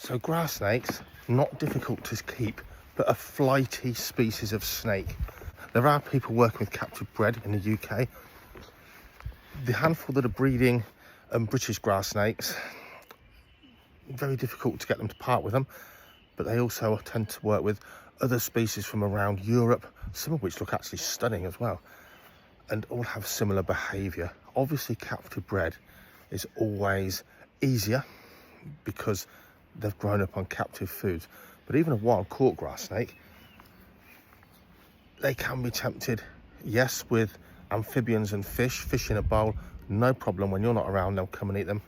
So grass snakes, not difficult to keep, but a flighty species of snake. There are people working with captive bred in the UK. The handful that are breeding British grass snakes, very difficult to get them to part with them, but they also tend to work with other species from around Europe, some of which look actually stunning as well, and all have similar behaviour. Obviously captive bred is always easier because they've grown up on captive foods, but even a wild caught grass snake, they can be tempted, yes, with amphibians and fish in a bowl, no problem. When you're not around, they'll come and eat them.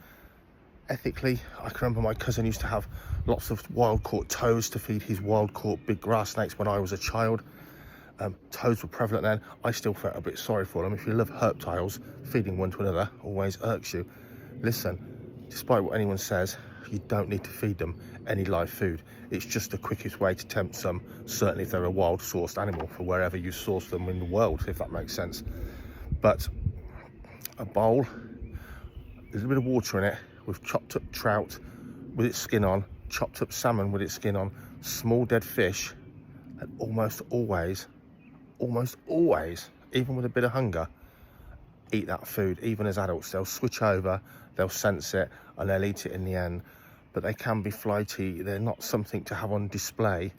Ethically, I can remember my cousin used to have lots of wild caught toads to feed his wild caught big grass snakes when I was a child. Toads were prevalent then. I still felt a bit sorry for them. If you love reptiles, feeding one to another always irks you. Listen, despite what anyone says, you don't need to feed them any live food. It's just the quickest way to tempt some, certainly if they're a wild sourced animal, for wherever you source them in the world, if that makes sense. But a bowl, there's a bit of water in it, with chopped up trout with its skin on, chopped up salmon with its skin on, small dead fish, and almost always, even with a bit of hunger, eat that food. Even as adults, they'll switch over, they'll sense it, and they'll eat it in the end. But they can be flighty. They're not something to have on display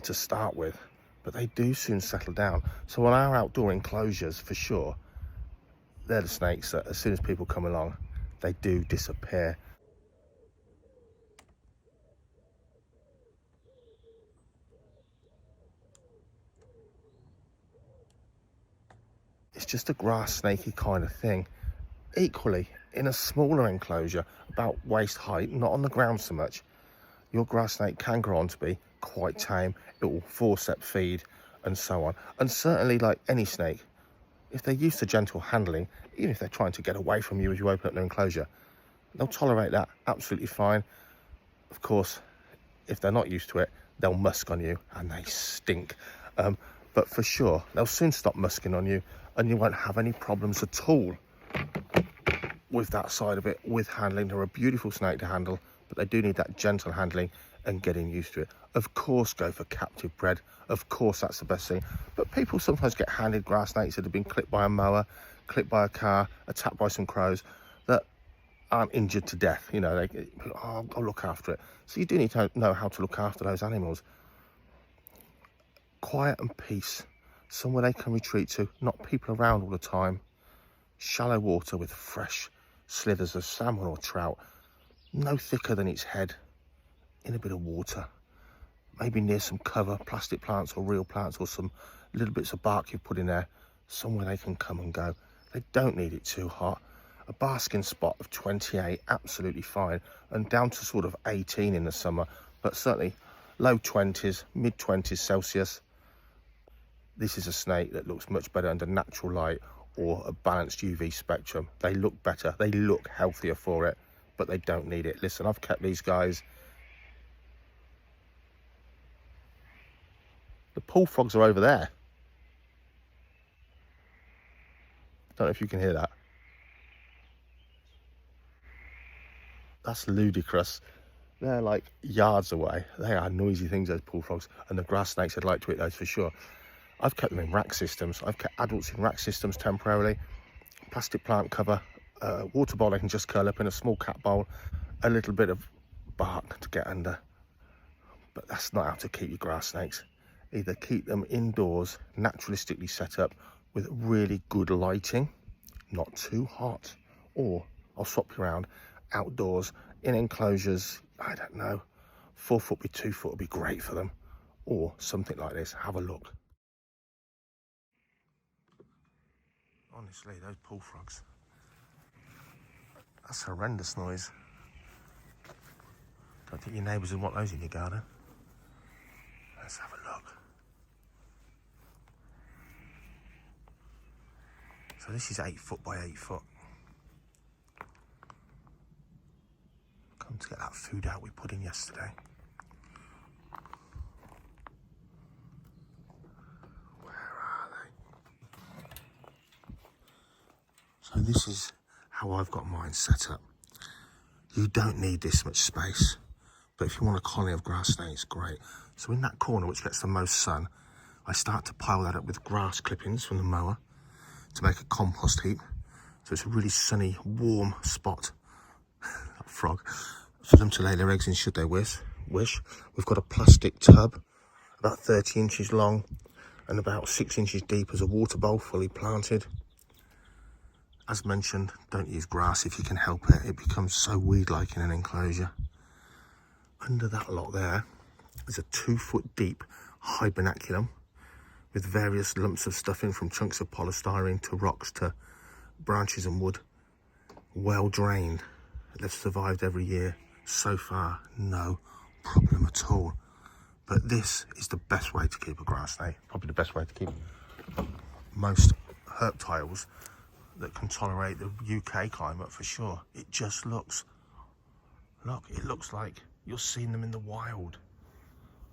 to start with, but they do soon settle down. So on our outdoor enclosures, for sure, they're the snakes that as soon as people come along, they do disappear. It's just a grass snaky kind of thing. Equally, in a smaller enclosure, about waist height, not on the ground so much, your grass snake can grow on to be quite tame. It will forceps feed and so on. And certainly, like any snake, if they're used to gentle handling, even if they're trying to get away from you as you open up their enclosure, they'll tolerate that absolutely fine. Of course, if they're not used to it, they'll musk on you, and they stink. But for sure, they'll soon stop musking on you, and you won't have any problems at all with that side of it, with handling. They're a beautiful snake to handle, but they do need that gentle handling and getting used to it. Of course, go for captive bred. Of course, that's the best thing. But people sometimes get handed grass snakes that have been clipped by a mower, clipped by a car, attacked by some crows, that aren't injured to death. You know, I'll look after it. So you do need to know how to look after those animals. Quiet and peace, somewhere they can retreat to, not people around all the time. Shallow water with fresh slithers of salmon or trout, no thicker than its head, in a bit of water, maybe near some cover, plastic plants or real plants, or some little bits of bark you've put in there, somewhere they can come and go. They don't need it too hot. A basking spot of 28, absolutely fine, and down to sort of 18 in the summer, but certainly low 20s, mid 20s Celsius. This is a snake that looks much better under natural light or a balanced UV spectrum. They look better, they look healthier for it, but they don't need it. Listen, I've kept these guys. The pool frogs are over there. Don't know if you can hear that. That's ludicrous. They're like yards away. They are noisy things, those pool frogs, and the grass snakes would like to eat those for sure. I've kept them in rack systems. I've kept adults in rack systems temporarily. Plastic plant cover, water bowl they can just curl up in, a small cat bowl, a little bit of bark to get under. But that's not how to keep your grass snakes. Either keep them indoors, naturalistically set up with really good lighting, not too hot, or I'll swap you around, outdoors, in enclosures, I don't know, 4 foot by 2 foot would be great for them, or something like this. Have a look. Honestly, those pool frogs, that's horrendous noise. Don't think your neighbours would want those in your garden. Let's have a look. So this is 8 foot by 8 foot. Come to get that food out we put in yesterday. Where are they? So this is how I've got mine set up. You don't need this much space, But if you want a colony of grass snakes, great. So in that corner, which gets the most sun, I start to pile that up with grass clippings from the mower to make a compost heap. So it's a really sunny, warm spot, that frog, for them to lay their eggs in should they wish. We've got a plastic tub, about 30 inches long and about 6 inches deep as a water bowl, fully planted. As mentioned, don't use grass if you can help it. It becomes so weed-like in an enclosure. Under that lot there is a 2-foot deep hibernaculum with various lumps of stuffing from chunks of polystyrene to rocks to branches and wood. Well drained. They've survived every year. So far, no problem at all. But this is the best way to keep a grass snake. Probably the best way to keep most reptiles that can tolerate the UK climate for sure. It just looks, look, it looks like you're seeing them in the wild.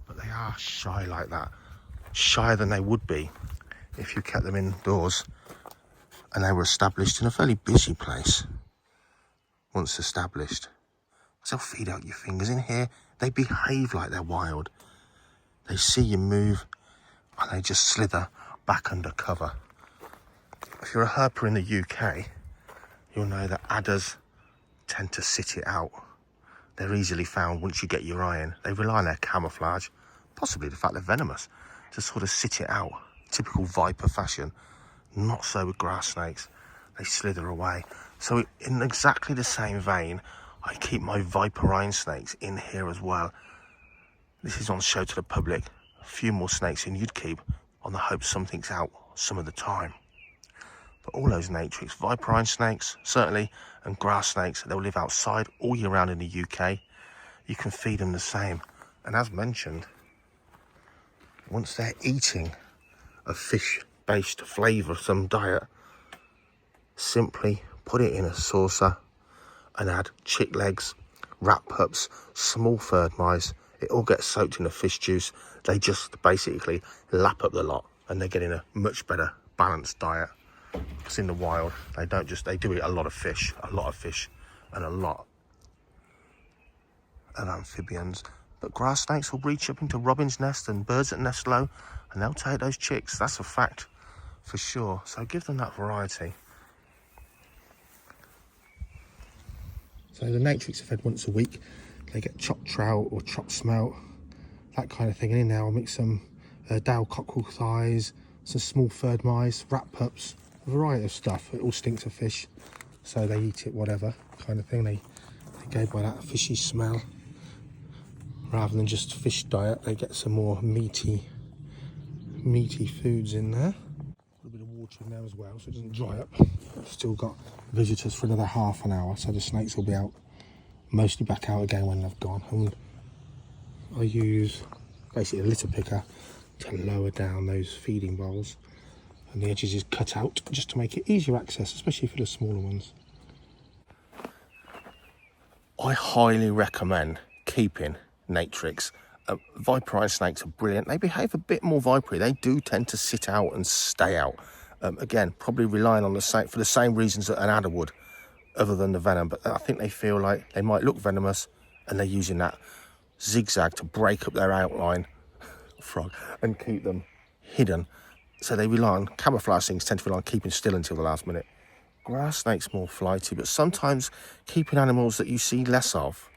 But they are shy like that. Shyer than they would be if you kept them indoors and they were established in a fairly busy place. Once established, they'll feed out your fingers. In here, they behave like they're wild. They see you move and they just slither back under cover. If you're a herper in the UK, you'll know that adders tend to sit it out. They're easily found once you get your eye in. They rely on their camouflage, possibly the fact they're venomous, to sort of sit it out. Typical viper fashion. Not so with grass snakes. They slither away. So in exactly the same vein, I keep my viperine snakes in here as well. This is on show to the public. A few more snakes than you'd keep on the hope something's out some of the time. But all those NATRIX viperine snakes, certainly, and grass snakes, they'll live outside all year round in the UK. You can feed them the same. And as mentioned, once they're eating a fish-based flavour, some diet, simply put it in a saucer and add chick legs, rat pups, small furred mice. It all gets soaked in the fish juice. They just basically lap up the lot and they're getting a much better balanced diet. Because in the wild, they do eat a lot of fish and a lot of amphibians. But grass snakes will reach up into robin's nest and birds that nest low, and they'll take those chicks. That's a fact for sure. So give them that variety. So the NATRIX are fed once a week. They get chopped trout or chopped smelt, that kind of thing. And in there I'll mix some Dale cockerel thighs, some small furred mice, rat pups, a variety of stuff. It all stinks of fish, so they eat it whatever kind of thing. They go by that fishy smell. Rather than just fish diet, they get some more meaty foods in there. A little bit of water in there as well, so it doesn't dry up. Still got visitors for another half an hour, so the snakes will be out, mostly back out again when they've gone. And I use basically a litter picker to lower down those feeding bowls, and the edges is cut out just to make it easier access, especially for the smaller ones. I highly recommend keeping NATRIX. Viperine snakes are brilliant. They behave a bit more vipery. They do tend to sit out and stay out. Again, probably relying on for the same reasons that an adder would, other than the venom. But I think they feel like they might look venomous, and they're using that zigzag to break up their outline, frog, and keep them hidden. So they rely on camouflage things, tend to rely on keeping still until the last minute. Grass snakes more flighty, but sometimes keeping animals that you see less of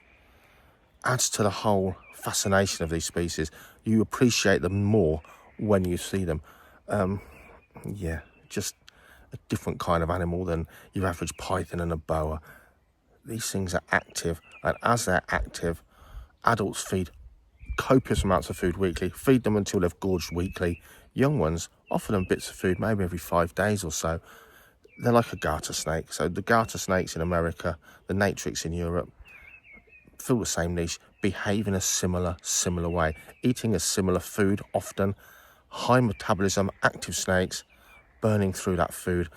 adds to the whole fascination of these species. You appreciate them more when you see them. Yeah, just a different kind of animal than your average python and a boa. These things are active, and as they're active, adults feed copious amounts of food weekly, feed them until they've gorged weekly. Young ones, offer them bits of food maybe every 5 days or so. They're like a garter snake. So the garter snakes in America, the NATRIX in Europe, fill the same niche, behave in a similar way, eating a similar food often, high metabolism, active snakes, burning through that food.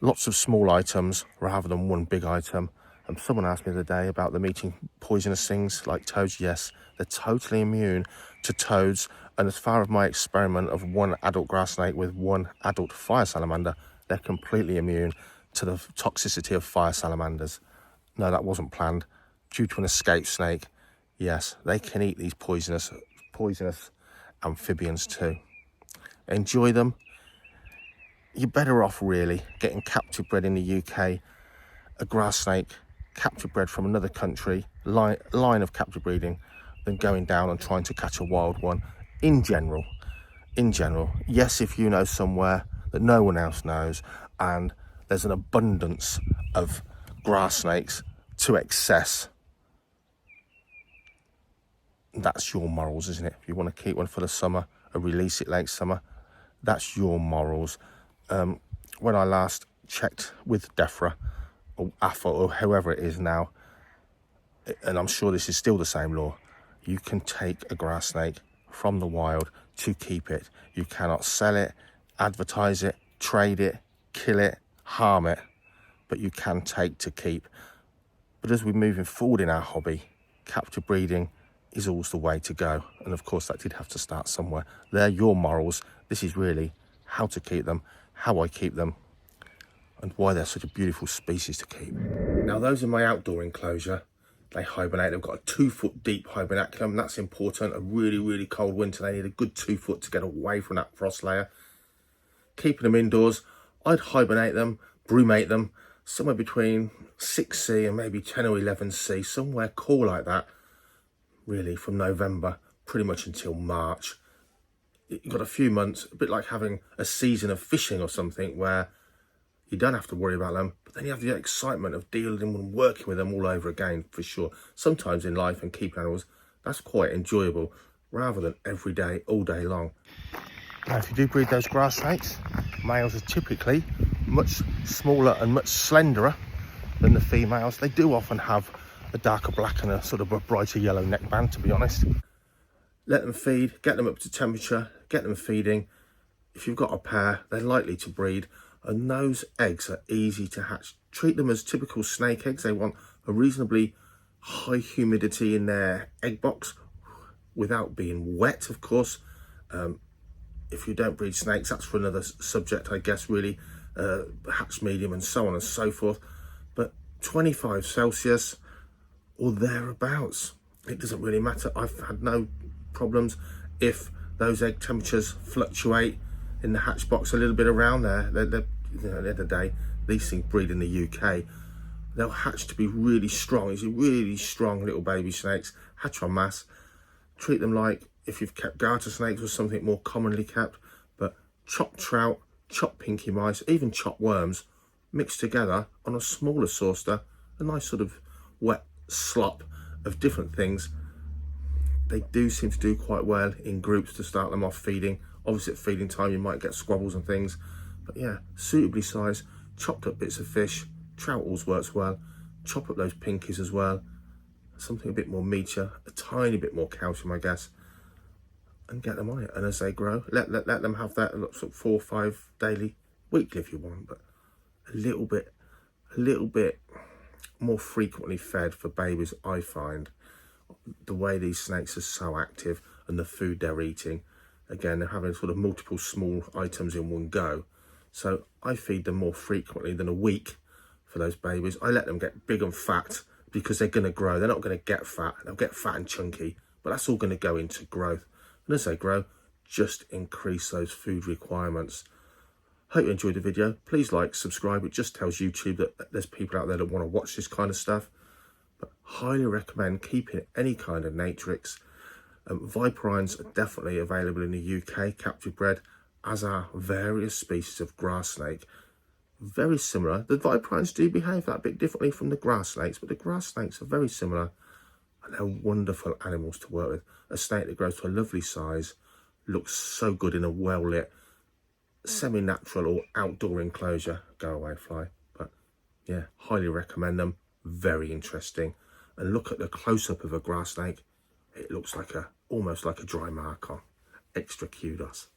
Lots of small items rather than one big item. And someone asked me the other day about them eating poisonous things like toads. Yes, they're totally immune to toads. And as far as my experiment of one adult grass snake with one adult fire salamander, they're completely immune to the toxicity of fire salamanders. No, that wasn't planned. Due to an escaped snake, Yes, they can eat these poisonous amphibians too. Enjoy them. You're better off really getting captive bred in the UK, a grass snake captive bred from another country, line of captive breeding, than going down and trying to catch a wild one. In general, yes, if you know somewhere that no one else knows and there's an abundance of grass snakes to excess, that's your morals, isn't it? If you want to keep one for the summer or release it late summer, that's your morals. When I last checked with DEFRA or AFA or whoever it is now, and I'm sure this is still the same law, you can take a grass snake from the wild to keep it. You cannot sell it, advertise it, trade it, kill it, harm it, but you can take to keep. But as we're moving forward in our hobby, captive breeding is always the way to go. And of course that did have to start somewhere. They're your morals. This is really how to keep them, how I keep them, and why they're such a beautiful species to keep. Now those in my outdoor enclosure, they hibernate. They've got a 2 foot deep hibernaculum. That's important. A really, really cold winter, they need a good 2 foot to get away from that frost layer. Keeping them indoors, I'd hibernate them, brumate them, somewhere between 6C and maybe 10 or 11C, somewhere cool like that, really, from November pretty much until March. You've got a few months, a bit like having a season of fishing or something, where you don't have to worry about them, but then you have the excitement of dealing and working with them all over again, for sure. Sometimes in life and keeping animals, that's quite enjoyable, rather than every day, all day long. Now, if you do breed those grass snakes, males are typically much smaller and much slenderer than the females. They do often have a darker black and a sort of a brighter yellow neckband, to be honest. Let them feed, get them up to temperature, get them feeding. If you've got a pair, they're likely to breed, and those eggs are easy to hatch. Treat them as typical snake eggs. They want a reasonably high humidity in their egg box without being wet, of course. If you don't breed snakes, that's for another subject, I guess, really. Hatch medium and so on and so forth. But 25 Celsius or thereabouts, it doesn't really matter. I've had no problems if those egg temperatures fluctuate in the hatch box a little bit around there. You know, at the end of the day, these things breed in the UK. They'll hatch to be really strong. These are really strong little baby snakes. Hatch en masse. Treat them like if you've kept garter snakes or something more commonly kept. But chopped trout, chopped pinky mice, even chopped worms, mixed together on a smaller saucer, a nice sort of wet slop of different things. They do seem to do quite well in groups to start them off feeding. Obviously at feeding time you might get squabbles and things, but yeah, suitably sized, chopped up bits of fish. Trout always works well. Chop up those pinkies as well, something a bit more meatier, a tiny bit more calcium, I guess, and get them on it. And as they grow, let them have that sort of 4 or 5 daily, weekly if you want, but a little bit more frequently fed for babies. I find the way these snakes are so active and the food they're eating, again, they're having sort of multiple small items in one go. So I feed them more frequently than a week for those babies. I let them get big and fat because they're going to grow. They're not going to get fat. They'll get fat and chunky, but that's all going to go into growth. And as they grow, just increase those food requirements. Hope you enjoyed the video. Please like, subscribe. It just tells YouTube that there's people out there that want to watch this kind of stuff. But highly recommend keeping any kind of NATRIX. Viperines are definitely available in the UK, captive bred, as are various species of grass snake. Very similar. The viperines do behave that bit differently from the grass snakes, but the grass snakes are very similar, and they're wonderful animals to work with. A snake that grows to a lovely size, looks so good in a well-lit, semi-natural or outdoor enclosure. Go away, fly. But yeah, highly recommend them. Very interesting. And look at the close-up of a grass snake. It looks like almost like a dry marker. Extra kudos.